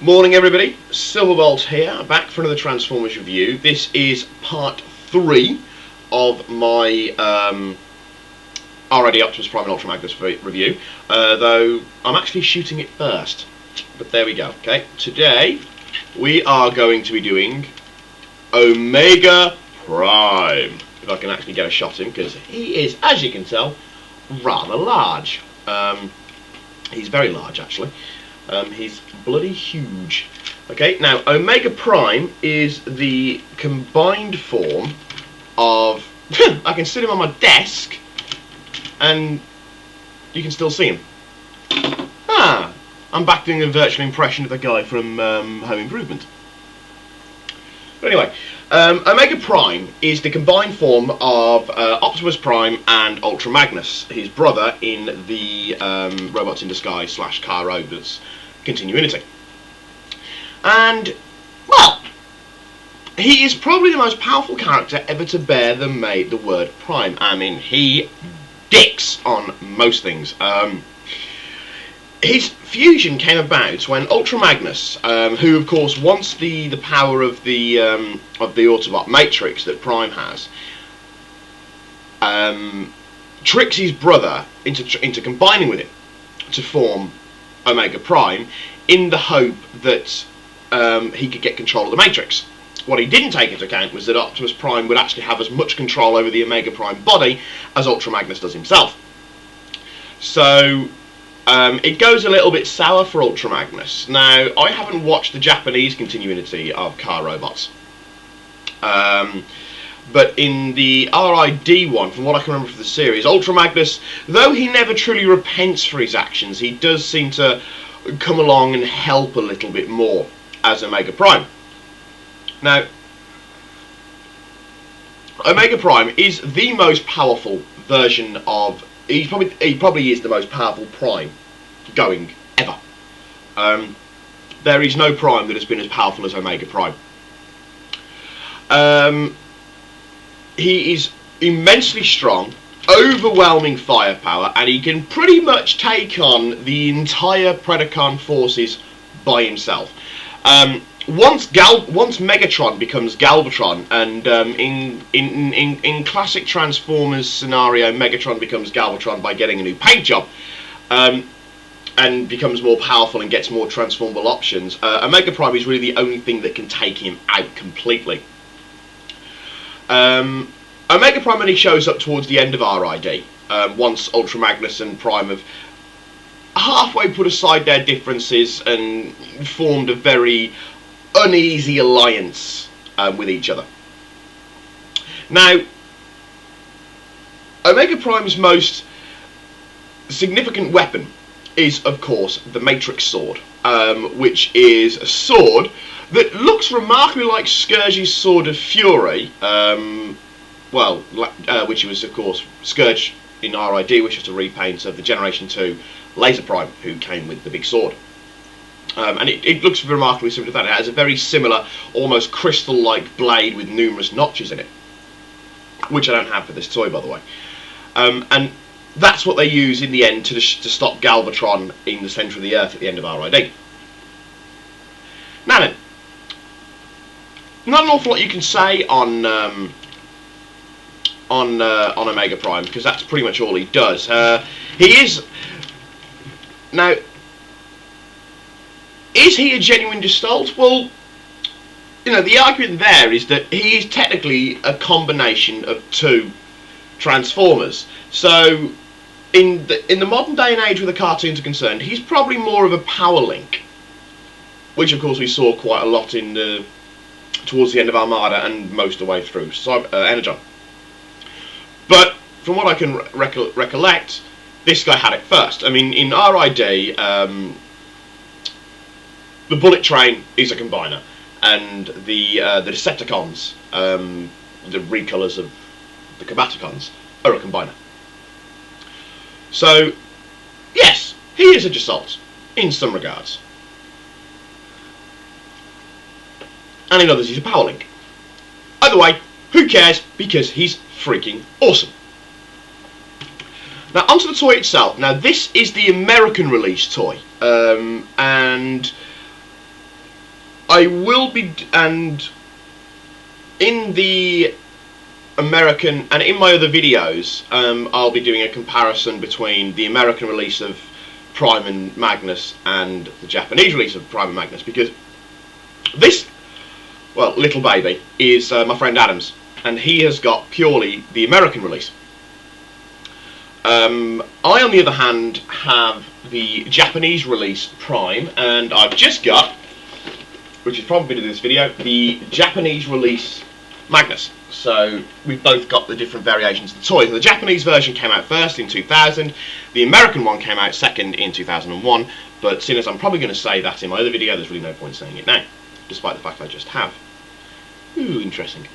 Morning everybody, Silverbolt here, back for another Transformers review. This is part 3 of my RID Optimus Prime and Ultra Magnus review, though I'm actually shooting it first. But there we go, okay. Today we are going to be doing Omega Prime. If I can actually get a shot in, because he is, as you can tell, rather large. He's very large actually. He's bloody huge. Okay, now Omega Prime is the combined form of... I can sit him on my desk and you can still see him. I'm back doing a virtual impression of the guy from Home Improvement. But anyway, Omega Prime is the combined form of Optimus Prime and Ultra Magnus, his brother in the Robots in Disguise / Car Robots continuity. And, well, he is probably the most powerful character ever to bear the word Prime. I mean, he dicks on most things. His fusion came about when Ultra Magnus, who of course wants the power of the Autobot Matrix that Prime has, tricks his brother into combining with it to form Omega Prime, in the hope that he could get control of the Matrix. What he didn't take into account was that Optimus Prime would actually have as much control over the Omega Prime body as Ultra Magnus does himself. So it goes a little bit sour for Ultra Magnus. Now, I haven't watched the Japanese continuity of Car Robots. But in the RID one, from what I can remember from the series, Ultra Magnus, though he never truly repents for his actions, he does seem to come along and help a little bit more as Omega Prime. Now, Omega Prime is the most powerful version of... He probably is the most powerful Prime going ever. There is no Prime that has been as powerful as Omega Prime. He is immensely strong, overwhelming firepower, and he can pretty much take on the entire Predacon forces by himself. Once Megatron becomes Galvatron, and in classic Transformers scenario, Megatron becomes Galvatron by getting a new paint job, and becomes more powerful and gets more transformable options, Omega Prime is really the only thing that can take him out completely. Omega Prime only shows up towards the end of RID, once Ultra Magnus and Prime have halfway put aside their differences and formed a very uneasy alliance with each other. Now, Omega Prime's most significant weapon is, of course, the Matrix Sword, which is a sword that looks remarkably like Scourge's Sword of Fury, which was, of course, Scourge in RID, which is a repaint of the Generation 2 Laser Prime, who came with the big sword. And it looks remarkably similar to that. It has a very similar, almost crystal-like blade with numerous notches in it, which I don't have for this toy, by the way. And that's what they use in the end to stop Galvatron in the centre of the Earth at the end of RID. Now then, not an awful lot you can say on Omega Prime, because that's pretty much all he does. He is... Now, is he a genuine Gestalt? Well, you know, the argument there is that he is technically a combination of two Transformers. So, in the modern day and age where the cartoons are concerned, he's probably more of a Power Link, which of course we saw quite a lot in towards the end of Armada and most of the way through Energon. But from what I can recollect, this guy had it first. I mean, in RID, the Bullet Train is a combiner, and the Decepticons, the recolours of the Combaticons, are a combiner. So, yes, he is a Gestalt, in some regards. And in others he's a Power Link. Either way, who cares, because he's freaking awesome. Now, onto the toy itself. Now, this is the American release toy, and I will be, and in the American, and in my other videos, I'll be doing a comparison between the American release of Prime and Magnus and the Japanese release of Prime and Magnus, because this, well, little baby is my friend Adam's, and he has got purely the American release. I, on the other hand, have the Japanese release Prime, and I've just got, which is probably in this video, the Japanese release Magnus. So we've both got the different variations of the toys. The Japanese version came out first in 2000, the American one came out second in 2001, but seeing as I'm probably going to say that in my other video, there's really no point saying it now, despite the fact I just have. Ooh, interesting.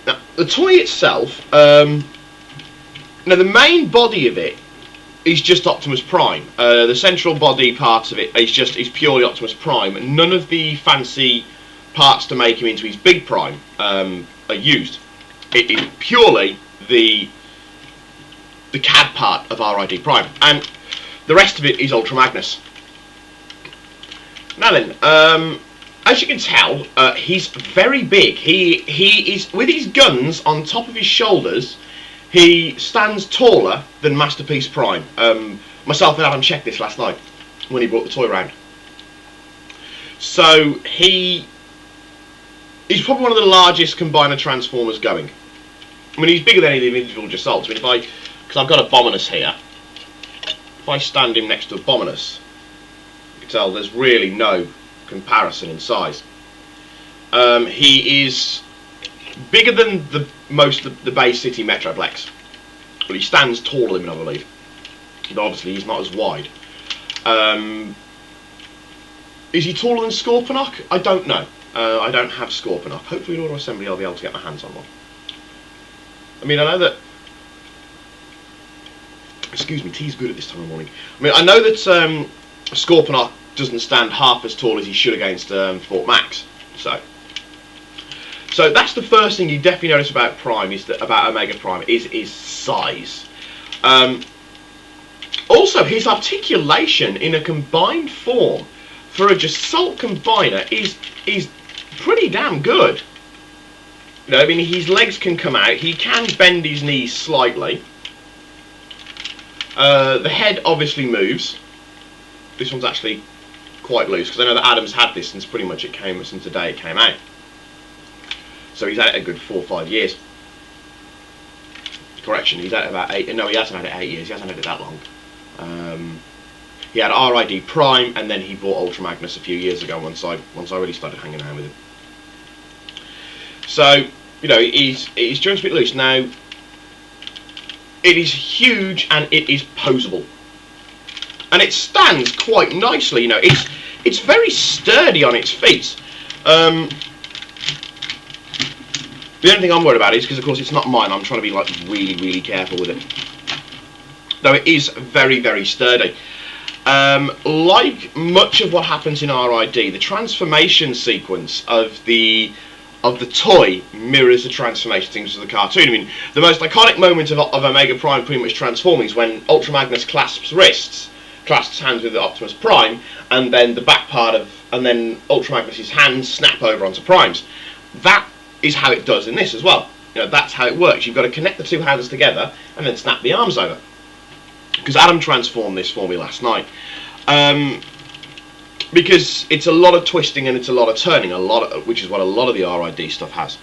Now, the toy itself, now the main body of it is just Optimus Prime. The central body parts of it is purely Optimus Prime. None of the fancy parts to make him into his big Prime are used. It is purely the CAD part of RID Prime, and the rest of it is Ultra Magnus. Now then, as you can tell, he's very big. He is, with his guns on top of his shoulders, he stands taller than Masterpiece Prime. Myself and Adam checked this last night when he brought the toy round. So he's probably one of the largest combiner Transformers going. I mean, he's bigger than any of the individual Assaults. I mean, because I've got a Abominus here, if I stand him next to Abominus, you can tell there's really no comparison in size. He is bigger than the Bay City Metroplex, but he stands taller than him, I believe. But obviously, he's not as wide. Is he taller than Scorponok? I don't know. I don't have Scorponok. Hopefully, in Auto Assembly, I'll be able to get my hands on one. I mean, I know that. Excuse me, tea's good at this time of morning. I mean, I know that Scorponok doesn't stand half as tall as he should against Fort Max. So that's the first thing you definitely notice about Prime, about Omega Prime, is his size. Also, his articulation in a combined form for a Jassault combiner is pretty damn good. You know, I mean, his legs can come out, he can bend his knees slightly. The head obviously moves. This one's actually quite loose, because I know that Adam's had this since pretty much since the day it came out. So he's had it a good 4 or 5 years. Correction, he's had it about 8. No, he hasn't had it 8 years. He hasn't had it that long. He had RID Prime, and then he bought Ultra Magnus a few years ago. Once I really started hanging around with him. So you know, he's just a bit loose now. It is huge and it is posable, and it stands quite nicely. You know, it's very sturdy on its feet. The only thing I'm worried about is, because of course it's not mine, I'm trying to be like really careful with it. Though it is very, very sturdy. Like much of what happens in RID, the transformation sequence of the toy mirrors the transformation sequence of the cartoon. I mean, the most iconic moment of Omega Prime pretty much transforming is when Ultra Magnus clasps hands with the Optimus Prime, and then the back part and then Ultra Magnus's hands snap over onto Prime's. That is how it does in this as well. You know, that's how it works. You've got to connect the two hands together and then snap the arms over. Because Adam transformed this for me last night. Because it's a lot of twisting and it's a lot of turning, which is what a lot of the RID stuff has.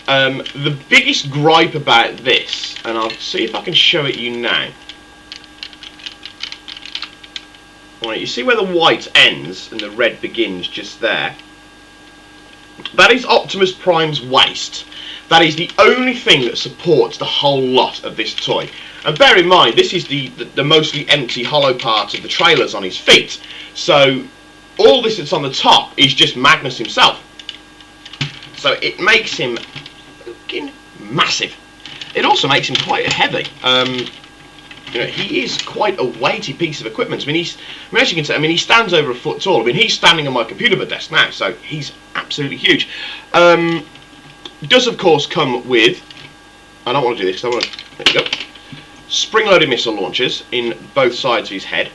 The biggest gripe about this, and I'll see if I can show it you now. Right, you see where the white ends and the red begins just there? That is Optimus Prime's waist. That is the only thing that supports the whole lot of this toy. And bear in mind, this is the mostly empty hollow part of the trailers on his feet. So all this that's on the top is just Magnus himself. So it makes him fucking massive. It also makes him quite heavy. You know, he is quite a weighty piece of equipment. I mean, as you can see, he stands over a foot tall. I mean, he's standing on my computer desk now, so he's absolutely huge. Does of course come with, I don't want to do this, there you go, spring-loaded missile launchers in both sides of his head.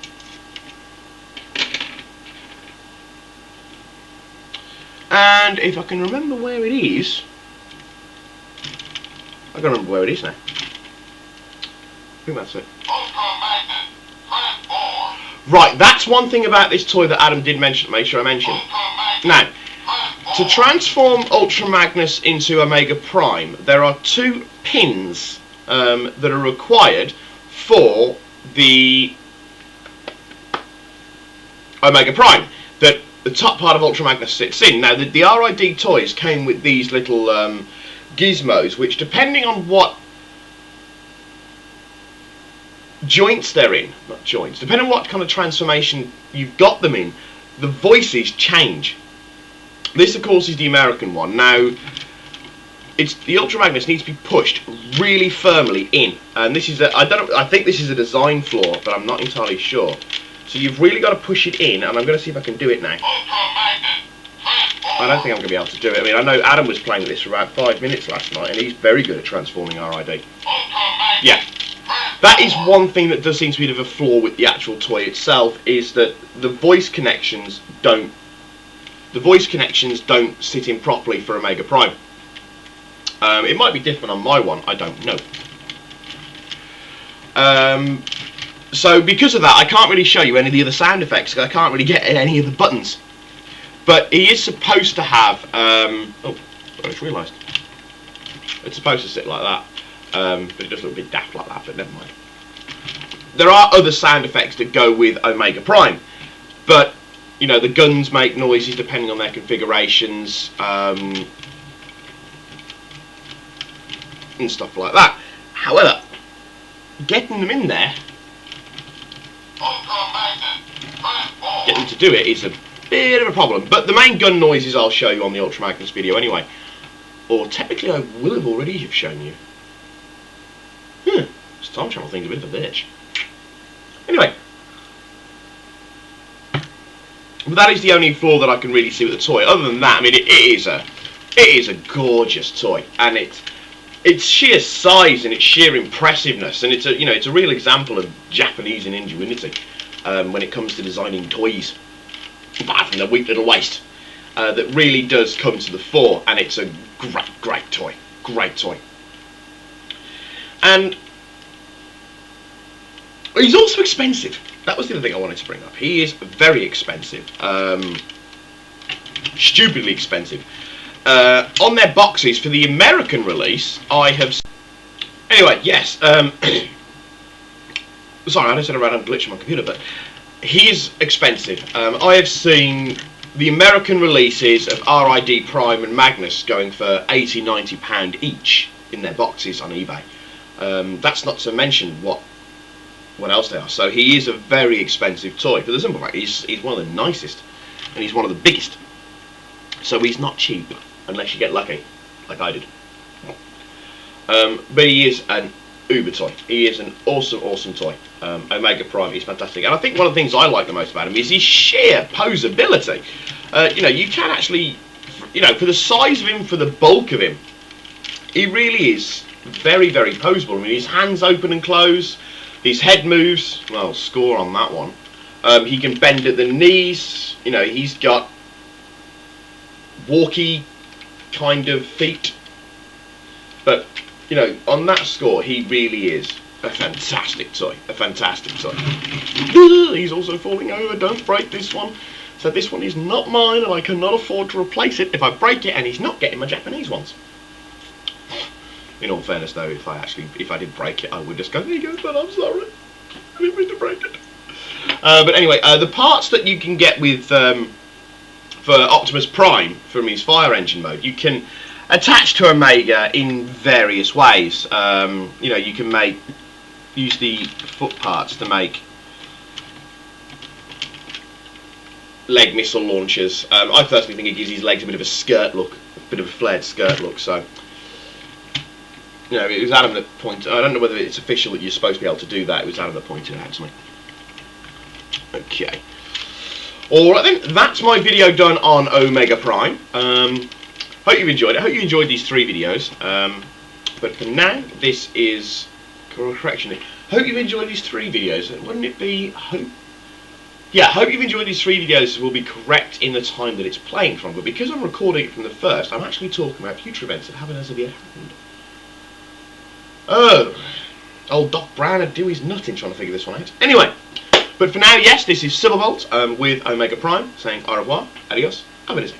And if I can remember where it is, I can remember where it is now. I think that's it. Right, that's one thing about this toy that Adam did mention, make sure I mention. Now, to transform Ultra Magnus into Omega Prime, there are 2 pins that are required for the Omega Prime that the top part of Ultra Magnus sits in. Now, the RID toys came with these little gizmos, which, depending on what joints they're in, not joints, depending on what kind of transformation you've got them in, the voices change. This, of course, is the American one. Now, the Ultra Magnus needs to be pushed really firmly in, and this is I think this is a design flaw, but I'm not entirely sure. So you've really got to push it in, and I'm going to see if I can do it now. I don't think I'm going to be able to do it. I mean, I know Adam was playing this for about 5 minutes last night, and he's very good at transforming RID. Yeah. That is one thing that does seem to be a bit of a flaw with the actual toy itself, is that the voice connections don't sit in properly for Omega Prime. It might be different on my one, I don't know. So because of that, I can't really show you any of the other sound effects, because I can't really get any of the buttons. But he is supposed to have, oh, I just realised. It's supposed to sit like that. But it does look a bit daft like that, but never mind. There are other sound effects that go with Omega Prime, but you know, the guns make noises depending on their configurations, and stuff like that. However, getting them in there, getting them to do it is a bit of a problem. But the main gun noises I'll show you on the Ultra Magnus video anyway, or technically I will have already have shown you. This time travel thing's a bit of a bitch. Anyway, but that is the only flaw that I can really see with the toy. Other than that, I mean, it is a gorgeous toy, and its sheer size and its sheer impressiveness, and it's a real example of Japanese ingenuity when it comes to designing toys, apart from their weak little waist, that really does come to the fore, and it's a great toy. And he's also expensive. That was the other thing I wanted to bring up. He is very expensive. Stupidly expensive. On their boxes, for the American release, I have... Anyway, yes. Sorry, I just had a random glitch on my computer, but he is expensive. I have seen the American releases of RID Prime and Magnus going for £80, £90 each in their boxes on eBay. That's not to mention what else they are. So he is a very expensive toy for the simple fact he's one of the nicest, and he's one of the biggest. So he's not cheap unless you get lucky, like I did. But he is an uber toy. He is an awesome toy. Omega Prime is fantastic, and I think one of the things I like the most about him is his sheer posability. You can actually, for the size of him, for the bulk of him, he really is very poseable. I mean, his hands open and close, his head moves, well, score on that one. He can bend at the knees, he's got walkie kind of feet. But, on that score, he really is a fantastic toy. He's also falling over, don't break this one. So this one is not mine, and I cannot afford to replace it if I break it, and he's not getting my Japanese ones. In all fairness, though, if I did break it, I would just go, there you go, but I'm sorry, I didn't mean to break it. But anyway, the parts that you can get with for Optimus Prime from his fire engine mode, you can attach to Omega in various ways. You can use the foot parts to make leg missile launchers. I personally think it gives his legs a bit of a skirt look, a bit of a flared skirt look. So. It was Adam that pointed... I don't know whether it's official that you're supposed to be able to do that. It was Adam that pointed it out to me. Okay. Alright then, that's my video done on Omega Prime. Hope you've enjoyed it. Hope you enjoyed these 3 videos. But for now, this is... Correction. Hope you've enjoyed these 3 videos. Wouldn't it be... yeah, I hope you've enjoyed these 3 videos. Will be correct in the time that it's playing from, but because I'm recording it from the first, I'm actually talking about future events that haven't as of yet happened. Oh, old Doc Brown would do his nutting trying to figure this one out. Anyway, but for now, yes, this is Silverbolt with Omega Prime saying au revoir, adios, have a nice day.